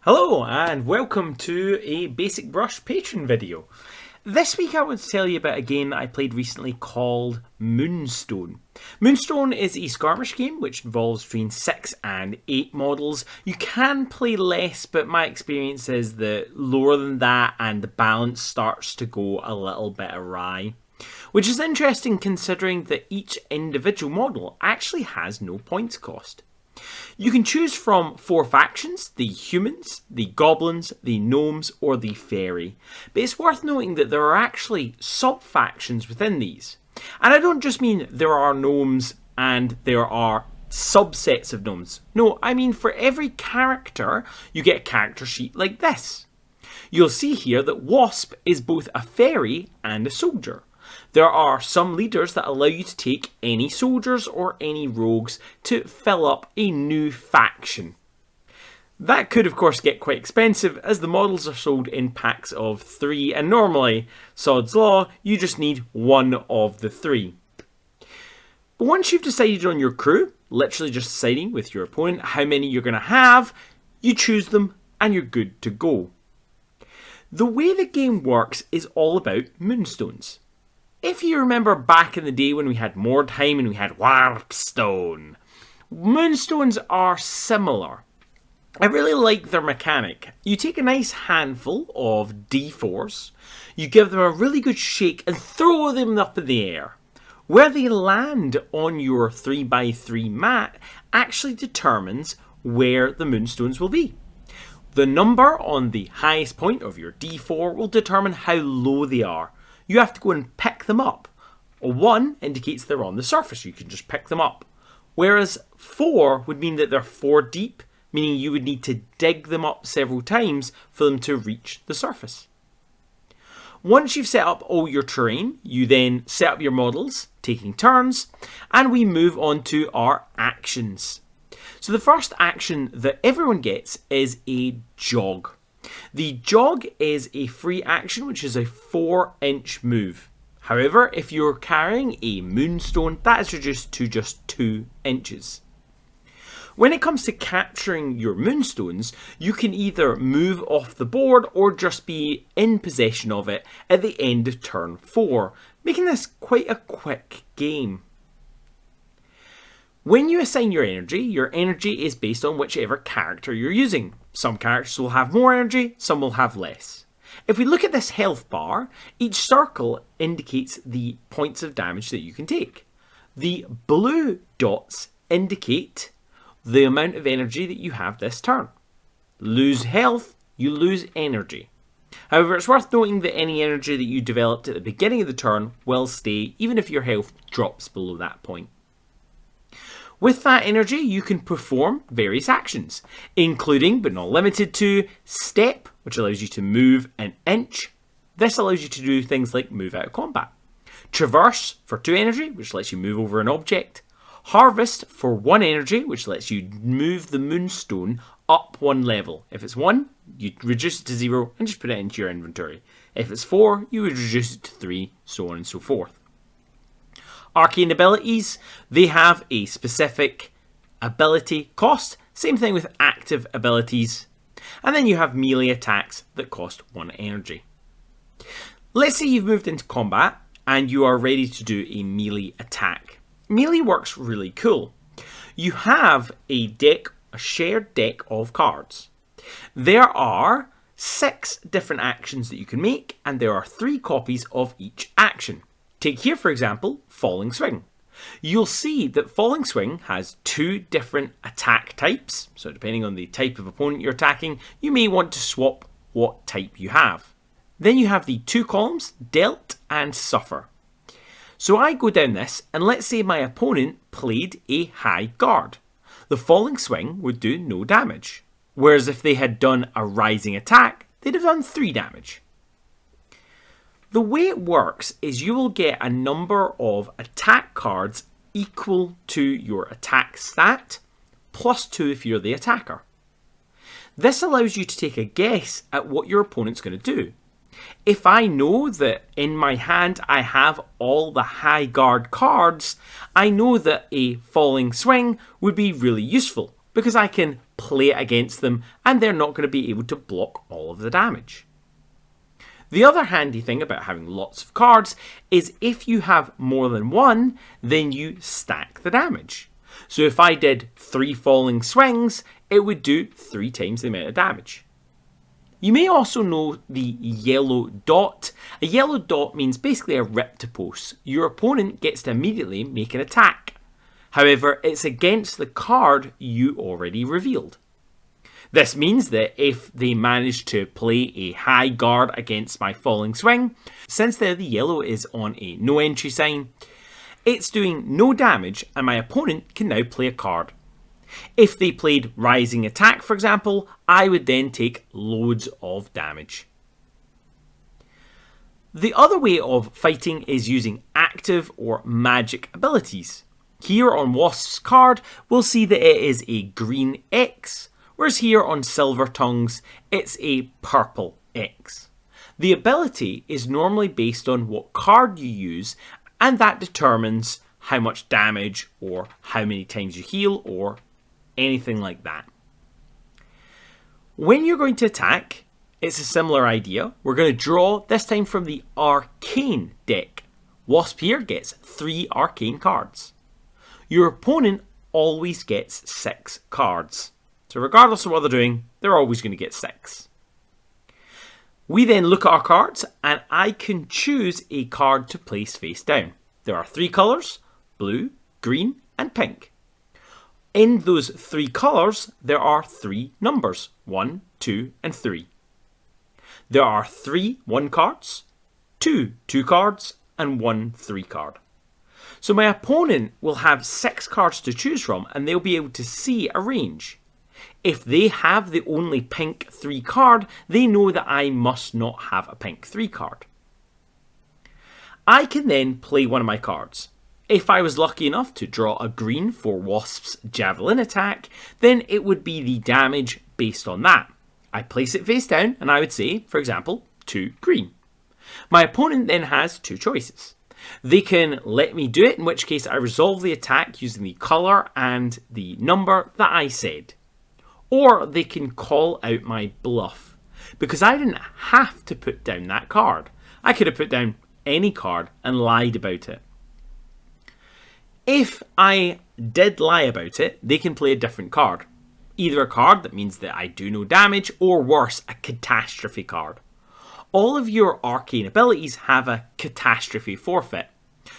Hello and welcome to a Basic Brush Patreon video. This week I want to tell you about a game that I played recently called Moonstone. Moonstone is a skirmish game which involves between 6 and 8 models. You can play less, but my experience is that lower than that and the balance starts to go a little bit awry. Which is interesting considering that each individual model actually has no points cost. You can choose from 4 factions: the humans, the goblins, the gnomes, or the fairy. But it's worth noting that there are actually subfactions within these. And I don't just mean there are gnomes and there are subsets of gnomes. No, I mean for every character you get a character sheet like this. You'll see here that Wasp is both a fairy and a soldier. There are some leaders that allow you to take any soldiers or any rogues to fill up a new faction. That could of course get quite expensive as the models are sold in packs of 3 and normally, sod's law, you just need one of the 3. But once you've decided on your crew, literally just deciding with your opponent how many you're going to have, you choose them and you're good to go. The way the game works is all about Moonstones. If you remember back in the day when we had Mordheim and we had Warpstone, Moonstones are similar. I really like their mechanic. You take a nice handful of D4s, you give them a really good shake and throw them up in the air. Where they land on your 3x3 mat actually determines where the Moonstones will be. The number on the highest point of your D4 will determine how low they are. You have to go and pick them up. A 1 indicates they're on the surface, you can just pick them up. Whereas 4 would mean that they're 4 deep, meaning you would need to dig them up several times for them to reach the surface. Once you've set up all your terrain, you then set up your models, taking turns, and we move on to our actions. So the first action that everyone gets is a jog. The jog is a free action which is a 4-inch move. However, if you're carrying a Moonstone, that is reduced to just 2 inches. When it comes to capturing your Moonstones, you can either move off the board or just be in possession of it at the end of turn 4, making this quite a quick game. When you assign your energy is based on whichever character you're using. Some characters will have more energy, some will have less. If we look at this health bar, each circle indicates the points of damage that you can take. The blue dots indicate the amount of energy that you have this turn. Lose health, you lose energy. However, it's worth noting that any energy that you developed at the beginning of the turn will stay even if your health drops below that point. With that energy, you can perform various actions, including, but not limited to, step, which allows you to move an inch. This allows you to do things like move out of combat. Traverse for 2 energy, which lets you move over an object. Harvest for 1 energy, which lets you move the Moonstone up 1 level. If it's 1, you reduce it to 0 and just put it into your inventory. If it's 4, you would reduce it to 3, so on and so forth. Arcane abilities, they have a specific ability cost. Same thing with active abilities. And then you have melee attacks that cost 1 energy. Let's say you've moved into combat and you are ready to do a melee attack. Melee works really cool. You have a shared deck of cards. There are 6 different actions that you can make, and there are 3 copies of each action. Take here, for example, Falling Swing. You'll see that Falling Swing has 2 different attack types, so depending on the type of opponent you're attacking, you may want to swap what type you have. Then you have the 2 columns, Dealt and Suffer. So I go down this, and let's say my opponent played a High Guard. The Falling Swing would do no damage, whereas if they had done a Rising Attack, they'd have done 3 damage. The way it works is you will get a number of attack cards equal to your attack stat, plus 2 if you're the attacker. This allows you to take a guess at what your opponent's going to do. If I know that in my hand I have all the High Guard cards, I know that a Falling Swing would be really useful. because I can play it against them and they're not going to be able to block all of the damage. The other handy thing about having lots of cards is if you have more than one, then you stack the damage. So if I did 3 falling swings, it would do 3 times the amount of damage. You may also know the yellow dot. A yellow dot means basically a rip to post. Your opponent gets to immediately make an attack. However, it's against the card you already revealed. This means that if they manage to play a high guard against my falling swing, since the yellow is on a no entry sign, it's doing no damage and my opponent can now play a card. If they played rising attack, for example, I would then take loads of damage. The other way of fighting is using active or magic abilities. Here on Wasp's card, we'll see that it is a green X, whereas here on Silver Tongue's, it's a purple X. The ability is normally based on what card you use, and that determines how much damage or how many times you heal or anything like that. When you're going to attack, it's a similar idea. We're going to draw, this time from the Arcane deck. Wasp here gets 3 Arcane cards. Your opponent always gets 6 cards. So regardless of what they're doing, they're always going to get 6. We then look at our cards and I can choose a card to place face down. There are 3 colours, blue, green and pink. In those 3 colours, there are 3 numbers, 1, 2 and 3. There are 3 1 cards, 2 2 cards and 1 3 card. So my opponent will have 6 cards to choose from and they'll be able to see a range. If they have the only pink 3 card, they know that I must not have a pink 3 card. I can then play one of my cards. If I was lucky enough to draw a green for Wasp's Javelin attack, then it would be the damage based on that. I place it face down and I would say, for example, 2 green. My opponent then has 2 choices. They can let me do it, in which case I resolve the attack using the colour and the number that I said. Or they can call out my bluff, because I didn't have to put down that card. I could have put down any card and lied about it. If I did lie about it, they can play a different card. Either a card that means that I do no damage, or worse, a catastrophe card. All of your arcane abilities have a catastrophe forfeit.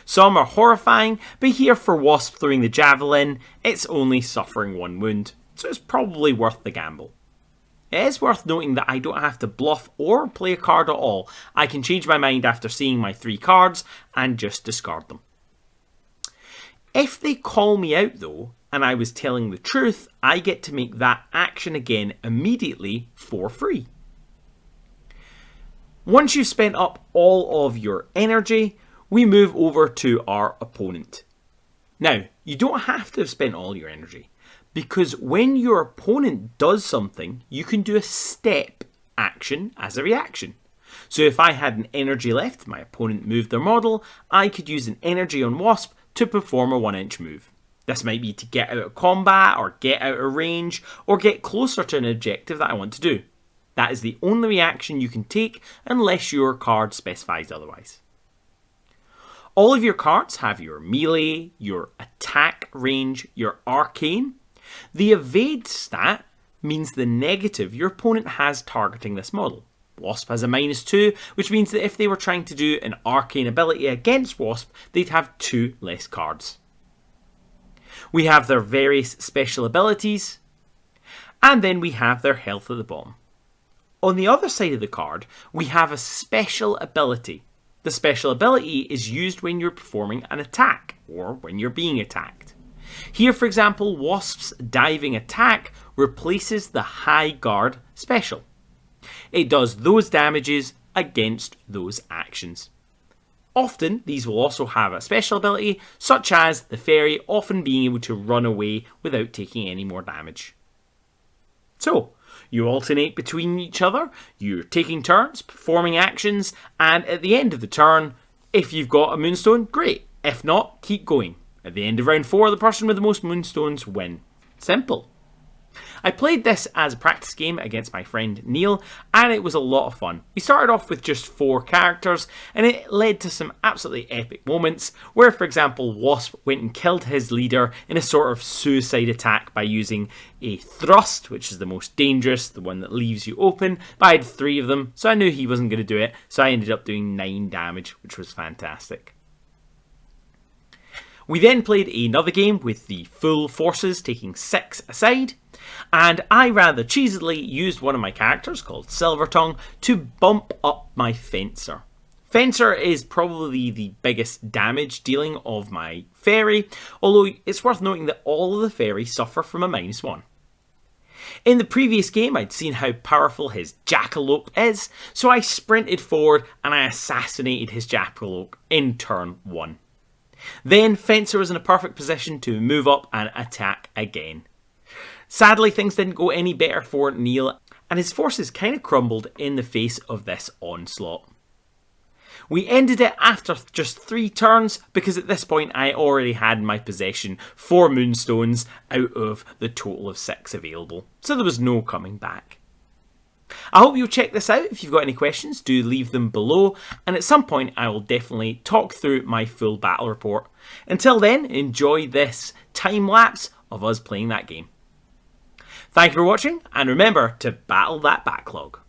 Some are horrifying, but here for Wasp throwing the javelin, it's only suffering 1 wound, so it's probably worth the gamble. It is worth noting that I don't have to bluff or play a card at all. I can change my mind after seeing my 3 cards and just discard them. If they call me out though, and I was telling the truth, I get to make that action again immediately for free. Once you've spent up all of your energy, we move over to our opponent. Now, you don't have to have spent all your energy, because when your opponent does something, you can do a step action as a reaction. So if I had an energy left, my opponent moved their model, I could use an energy on Wasp to perform a 1-inch move. This might be to get out of combat, or get out of range, or get closer to an objective that I want to do. That is the only reaction you can take unless your card specifies otherwise. All of your cards have your melee, your attack range, your arcane. The evade stat means the negative your opponent has targeting this model. Wasp has a -2, which means that if they were trying to do an arcane ability against Wasp, they'd have 2 less cards. We have their various special abilities, and then we have their health at the bottom. On the other side of the card, we have a special ability. The special ability is used when you're performing an attack, or when you're being attacked. Here, for example, Wasp's diving attack replaces the high guard special. It does those damages against those actions. Often, these will also have a special ability, such as the fairy often being able to run away without taking any more damage. So, you alternate between each other, you're taking turns, performing actions, and at the end of the turn, if you've got a Moonstone, great. If not, keep going. At the end of round 4, the person with the most Moonstones win. Simple. I played this as a practice game against my friend Neil, and it was a lot of fun. We started off with just 4 characters, and it led to some absolutely epic moments where, for example, Wasp went and killed his leader in a sort of suicide attack by using a thrust, which is the most dangerous, the one that leaves you open. But I had 3 of them, so I knew he wasn't going to do it, so I ended up doing 9 damage, which was fantastic. We then played another game with the full forces taking 6 aside, and I rather cheesily used one of my characters called Silvertongue to bump up my Fencer. Fencer is probably the biggest damage dealing of my fairy, although it's worth noting that all of the fairies suffer from a -1. In the previous game, I'd seen how powerful his Jackalope is, so I sprinted forward and I assassinated his Jackalope in turn 1. Then Fencer was in a perfect position to move up and attack again. Sadly, things didn't go any better for Neil, and his forces kind of crumbled in the face of this onslaught. We ended it after just 3 turns, because at this point I already had in my possession 4 Moonstones out of the total of 6 available, so there was no coming back. I hope you'll check this out. If you've got any questions, do leave them below, and at some point I will definitely talk through my full battle report. Until then, enjoy this time lapse of us playing that game. Thank you for watching, and remember to battle that backlog.